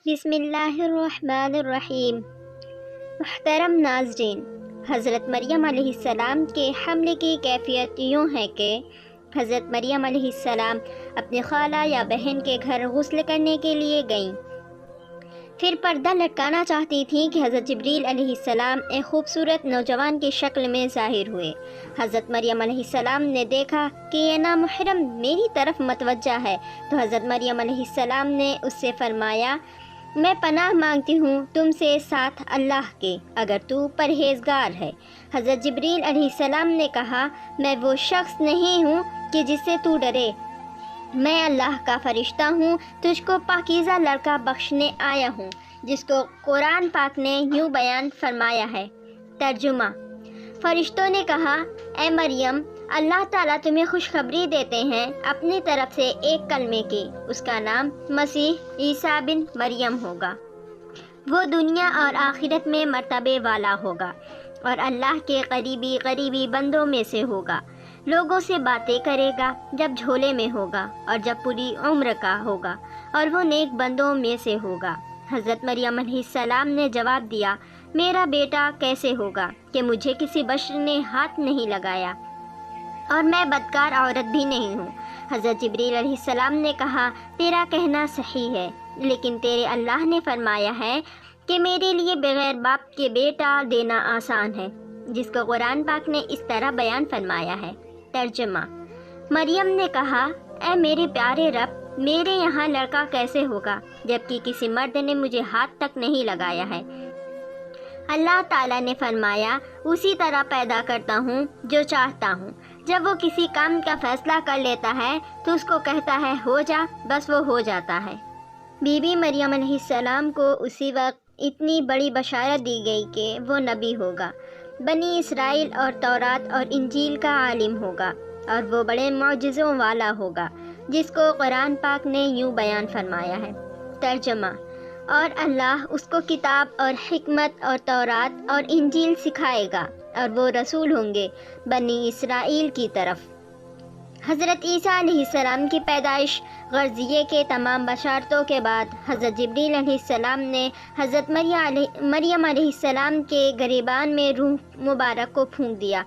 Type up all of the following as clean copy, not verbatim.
بسم اللہ الرحمن الرحیم۔ محترم ناظرین، حضرت مریم علیہ السلام کے حمل کی کیفیت یوں ہے کہ حضرت مریم علیہ السلام اپنی خالہ یا بہن کے گھر غسل کرنے کے لیے گئیں۔ پھر پردہ لٹکانا چاہتی تھیں کہ حضرت جبریل علیہ السلام ایک خوبصورت نوجوان کی شکل میں ظاہر ہوئے۔ حضرت مریم علیہ السلام نے دیکھا کہ یہ نامحرم میری طرف متوجہ ہے، تو حضرت مریم علیہ السلام نے اس سے فرمایا، میں پناہ مانگتی ہوں تم سے ساتھ اللہ کے، اگر تو پرہیزگار ہے۔ حضرت جبریل علیہ السلام نے کہا، میں وہ شخص نہیں ہوں کہ جس سے تو ڈرے، میں اللہ کا فرشتہ ہوں، تجھ کو پاکیزہ لڑکا بخشنے آیا ہوں، جس کو قرآن پاک نے یوں بیان فرمایا ہے۔ ترجمہ: فرشتوں نے کہا، اے مریم، اللہ تعالیٰ تمہیں خوشخبری دیتے ہیں اپنی طرف سے ایک کلمے کی، اس کا نام مسیح عیسیٰ بن مریم ہوگا۔ وہ دنیا اور آخرت میں مرتبے والا ہوگا اور اللہ کے قریبی بندوں میں سے ہوگا۔ لوگوں سے باتیں کرے گا جب جھولے میں ہوگا اور جب پوری عمر کا ہوگا، اور وہ نیک بندوں میں سے ہوگا۔ حضرت مریم علیہ السلام نے جواب دیا، میرا بیٹا کیسے ہوگا کہ مجھے کسی بشر نے ہاتھ نہیں لگایا اور میں بدکار عورت بھی نہیں ہوں۔ حضرت جبریل علیہ السلام نے کہا، تیرا کہنا صحیح ہے، لیکن تیرے اللہ نے فرمایا ہے کہ میرے لیے بغیر باپ کے بیٹا دینا آسان ہے، جس کو قرآن پاک نے اس طرح بیان فرمایا ہے۔ ترجمہ: مریم نے کہا، اے میرے پیارے رب، میرے یہاں لڑکا کیسے ہوگا جبکہ کسی مرد نے مجھے ہاتھ تک نہیں لگایا ہے؟ اللہ تعالیٰ نے فرمایا، اسی طرح پیدا کرتا ہوں جو چاہتا ہوں۔ جب وہ کسی کام کا فیصلہ کر لیتا ہے تو اس کو کہتا ہے ہو جا، بس وہ ہو جاتا ہے۔ بی بی مریم علیہ السلام کو اسی وقت اتنی بڑی بشارت دی گئی کہ وہ نبی ہوگا، بنی اسرائیل اور تورات اور انجیل کا عالم ہوگا، اور وہ بڑے معجزوں والا ہوگا، جس کو قرآن پاک نے یوں بیان فرمایا ہے۔ ترجمہ: اور اللہ اس کو کتاب اور حکمت اور تورات اور انجیل سکھائے گا، اور وہ رسول ہوں گے بنی اسرائیل کی طرف۔ حضرت عیسیٰ علیہ السلام کی پیدائش غرضیے کے تمام بشارتوں کے بعد حضرت جبریل علیہ السلام نے حضرت مریم علیہ السلام کے گریبان میں روح مبارک کو پھونک دیا،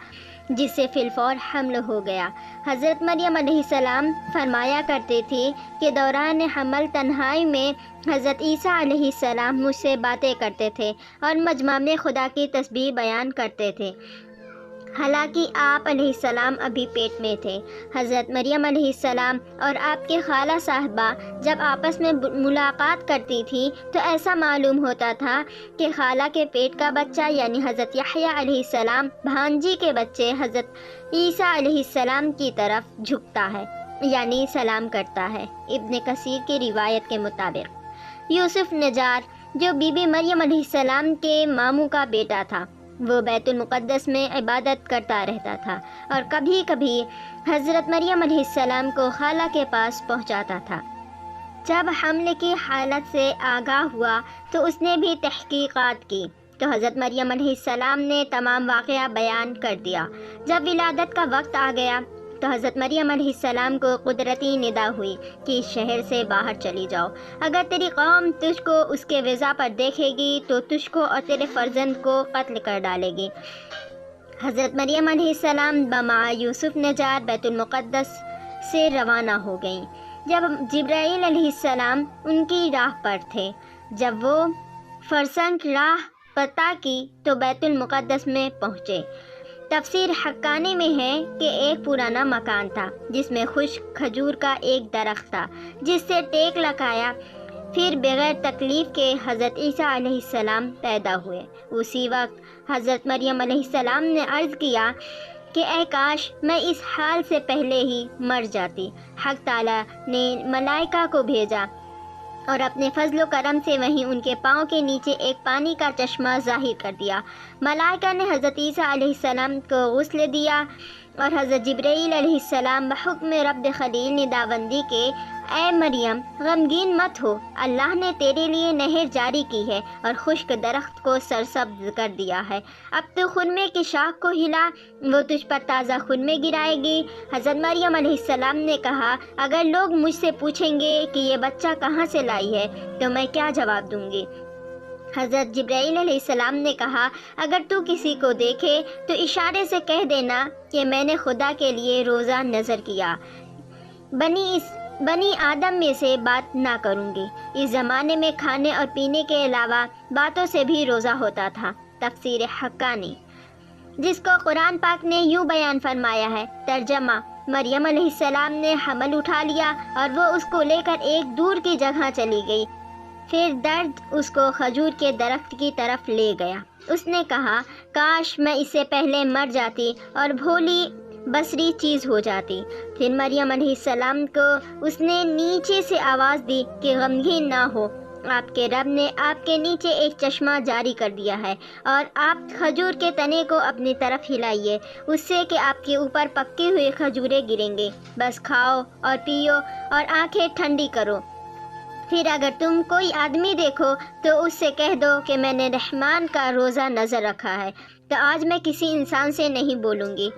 جس سے فی الفور حمل ہو گیا۔ حضرت مریم علیہ السلام فرمایا کرتے تھے کہ دوران حمل تنہائی میں حضرت عیسیٰ علیہ السلام مجھ سے باتیں کرتے تھے اور مجمع میں خدا کی تسبیح بیان کرتے تھے، حالانکہ آپ علیہ السلام ابھی پیٹ میں تھے۔ حضرت مریم علیہ السلام اور آپ کے خالہ صاحبہ جب آپس میں ملاقات کرتی تھی تو ایسا معلوم ہوتا تھا کہ خالہ کے پیٹ کا بچہ یعنی حضرت یحییٰ علیہ السلام بھانجی کے بچے حضرت عیسیٰ علیہ السلام کی طرف جھکتا ہے، یعنی سلام کرتا ہے۔ ابن کثیر کی روایت کے مطابق یوسف نجار، جو بی بی مریم علیہ السلام کے ماموں کا بیٹا تھا، وہ بیت المقدس میں عبادت کرتا رہتا تھا اور کبھی کبھی حضرت مریم علیہ السلام کو خالہ کے پاس پہنچاتا تھا۔ جب حمل کی حالت سے آگاہ ہوا تو اس نے بھی تحقیقات کی، تو حضرت مریم علیہ السلام نے تمام واقعہ بیان کر دیا۔ جب ولادت کا وقت آ گیا تو حضرت مریم علیہ السلام کو قدرتی ندا ہوئی کہ اس شہر سے باہر چلی جاؤ، اگر تیری قوم تجھ کو اس کے وضع پر دیکھے گی تو تجھ کو اور تیرے فرزند کو قتل کر ڈالے گی۔ حضرت مریم علیہ السلام بمع یوسف نجار بیت المقدس سے روانہ ہو گئیں جب جبرائیل علیہ السلام ان کی راہ پر تھے۔ جب وہ فرسنگ راہ پتہ کی تو بیت المقدس میں پہنچے۔ تفسیر حقانی میں ہے کہ ایک پرانا مکان تھا جس میں خشک کھجور کا ایک درخت تھا، جس سے ٹیک لگایا پھر بغیر تکلیف کے حضرت عیسیٰ علیہ السلام پیدا ہوئے۔ اسی وقت حضرت مریم علیہ السلام نے عرض کیا کہ اے کاش میں اس حال سے پہلے ہی مر جاتی۔ حق تعالیٰ نے ملائکہ کو بھیجا اور اپنے فضل و کرم سے وہیں ان کے پاؤں کے نیچے ایک پانی کا چشمہ ظاہر کر دیا۔ ملائکہ نے حضرت عیسیٰ علیہ السلام کو غسل دیا اور حضرت جبرائیل علیہ السلام بحکم رب خلیل نداوندی کے اے مریم غمگین مت ہو، اللہ نے تیرے لیے نہر جاری کی ہے اور خشک درخت کو سرسبز کر دیا ہے، اب تو خرمے کی شاخ کو ہلا، وہ تجھ پر تازہ خرمے گرائے گی۔ حضرت مریم علیہ السلام نے کہا اگر لوگ مجھ سے پوچھیں گے کہ یہ بچہ کہاں سے لائی ہے تو میں کیا جواب دوں گی؟ حضرت جبرائیل علیہ السلام نے کہا اگر تو کسی کو دیکھے تو اشارے سے کہہ دینا کہ میں نے خدا کے لیے روزہ نظر کیا، بنی آدم میں سے بات نہ کروں گی۔ اس زمانے میں کھانے اور پینے کے علاوہ باتوں سے بھی روزہ ہوتا تھا۔ تفسیر حقانی، جس کو قرآن پاک نے یوں بیان فرمایا ہے۔ ترجمہ: مریم علیہ السلام نے حمل اٹھا لیا اور وہ اس کو لے کر ایک دور کی جگہ چلی گئی، پھر درد اس کو کھجور کے درخت کی طرف لے گیا۔ اس نے کہا کاش میں اس سے پہلے مر جاتی اور بھولی بصری چیز ہو جاتی۔ پھر مریم علیہ السلام کو اس نے نیچے سے آواز دی کہ غمگین نہ ہو، آپ کے رب نے آپ کے نیچے ایک چشمہ جاری کر دیا ہے اور آپ کھجور کے تنے کو اپنی طرف ہلائیے، اس سے کہ آپ کے اوپر پکی ہوئی کھجوریں گریں گے، بس کھاؤ اور پیو اور آنکھیں ٹھنڈی کرو۔ پھر اگر تم کوئی آدمی دیکھو تو اس سے کہہ دو کہ میں نے رحمان کا روزہ نظر رکھا ہے، تو آج میں کسی انسان سے نہیں بولوں گی۔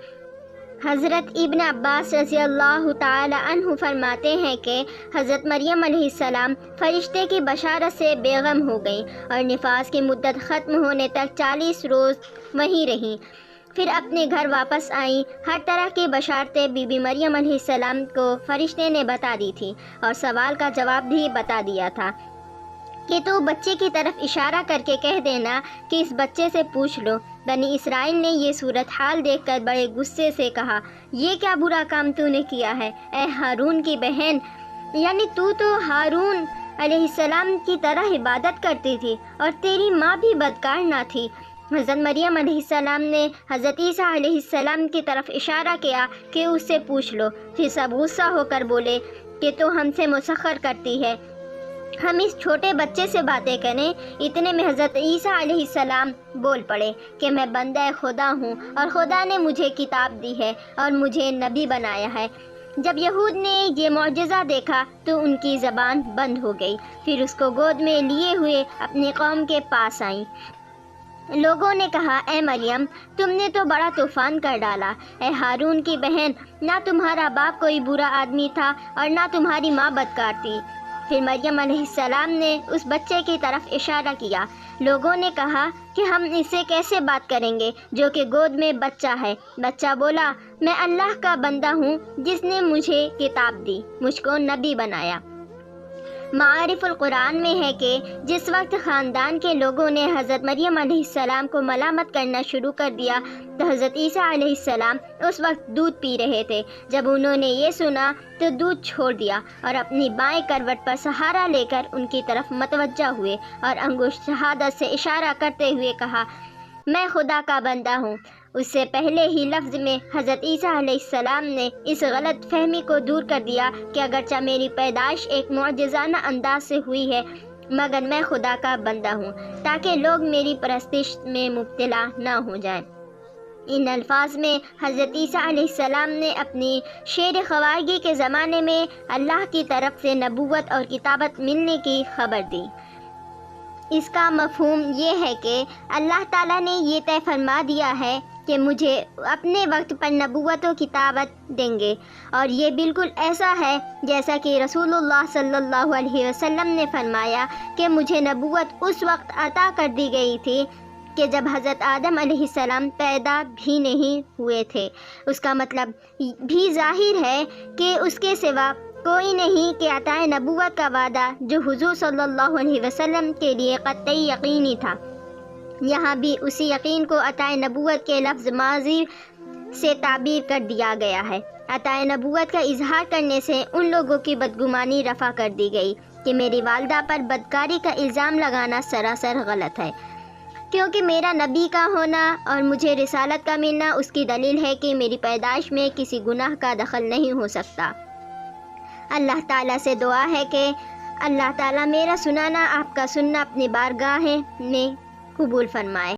حضرت ابن عباس رضی اللہ تعالی عنہ فرماتے ہیں کہ حضرت مریم علیہ السلام فرشتے کی بشارت سے بے غم ہو گئیں اور نفاس کی مدت ختم ہونے تک 40 روز وہیں رہیں، پھر اپنے گھر واپس آئیں۔ ہر طرح کی بشارتیں بی بی مریم علیہ السلام کو فرشتے نے بتا دی تھی اور سوال کا جواب بھی بتا دیا تھا کہ تو بچے کی طرف اشارہ کر کے کہہ دینا کہ اس بچے سے پوچھ لو۔ بنی اسرائیل نے یہ صورتحال دیکھ کر بڑے غصے سے کہا یہ کیا برا کام تو نے کیا ہے اے ہارون کی بہن، یعنی تو ہارون علیہ السلام کی طرح عبادت کرتی تھی اور تیری ماں بھی بدکار نہ تھی۔ حضرت مریم علیہ السلام نے حضرت عیسیٰ علیہ السلام کی طرف اشارہ کیا کہ اس سے پوچھ لو، پھر سب غصہ ہو کر بولے کہ تو ہم سے مسخر کرتی ہے، ہم اس چھوٹے بچے سے باتیں کریں۔ اتنے میں حضرت عیسیٰ علیہ السلام بول پڑے کہ میں بندہ خدا ہوں اور خدا نے مجھے کتاب دی ہے اور مجھے نبی بنایا ہے۔ جب یہود نے یہ معجزہ دیکھا تو ان کی زبان بند ہو گئی، پھر اس کو گود میں لیے ہوئے اپنی قوم کے پاس آئیں۔ لوگوں نے کہا اے مریم تم نے تو بڑا طوفان کر ڈالا، اے ہارون کی بہن نہ تمہارا باپ کوئی برا آدمی تھا اور نہ تمہاری ماں بدکار تھی۔ پھر مریم علیہ السلام نے اس بچے کی طرف اشارہ کیا۔ لوگوں نے کہا کہ ہم اس سے کیسے بات کریں گے جو کہ گود میں بچہ ہے؟ بچہ بولا میں اللہ کا بندہ ہوں جس نے مجھے کتاب دی، مجھ کو نبی بنایا۔ معارف القرآن میں ہے کہ جس وقت خاندان کے لوگوں نے حضرت مریم علیہ السلام کو ملامت کرنا شروع کر دیا تو حضرت عیسیٰ علیہ السلام اس وقت دودھ پی رہے تھے۔ جب انہوں نے یہ سنا تو دودھ چھوڑ دیا اور اپنی بائیں کروٹ پر سہارا لے کر ان کی طرف متوجہ ہوئے اور انگشت شہادت سے اشارہ کرتے ہوئے کہا میں خدا کا بندہ ہوں۔ اس سے پہلے ہی لفظ میں حضرت عیسیٰ علیہ السلام نے اس غلط فہمی کو دور کر دیا کہ اگرچہ میری پیدائش ایک معجزانہ انداز سے ہوئی ہے مگر میں خدا کا بندہ ہوں تاکہ لوگ میری پرستش میں مبتلا نہ ہو جائیں۔ ان الفاظ میں حضرت عیسیٰ علیہ السلام نے اپنی شیر خواہگی کے زمانے میں اللہ کی طرف سے نبوت اور کتابت ملنے کی خبر دی۔ اس کا مفہوم یہ ہے کہ اللہ تعالیٰ نے یہ طے فرما دیا ہے کہ مجھے اپنے وقت پر نبوت و کتابت دیں گے، اور یہ بالکل ایسا ہے جیسا کہ رسول اللہ صلی اللہ علیہ وسلم نے فرمایا کہ مجھے نبوت اس وقت عطا کر دی گئی تھی کہ جب حضرت آدم علیہ السلام پیدا بھی نہیں ہوئے تھے۔ اس کا مطلب بھی ظاہر ہے کہ اس کے سوا کوئی نہیں کہ عطا نبوت کا وعدہ جو حضور صلی اللہ علیہ وسلم کے لیے قطعی یقینی تھا، یہاں بھی اسی یقین کو عطا نبوت کے لفظ ماضی سے تعبیر کر دیا گیا ہے۔ عطا نبوت کا اظہار کرنے سے ان لوگوں کی بدگمانی رفع کر دی گئی کہ میری والدہ پر بدکاری کا الزام لگانا سراسر غلط ہے، کیونکہ میرا نبی کا ہونا اور مجھے رسالت کا ملنا اس کی دلیل ہے کہ میری پیدائش میں کسی گناہ کا دخل نہیں ہو سکتا۔ اللہ تعالیٰ سے دعا ہے کہ اللہ تعالیٰ میرا سنانا آپ کا سننا اپنی بارگاہ میں قبول فرمائے۔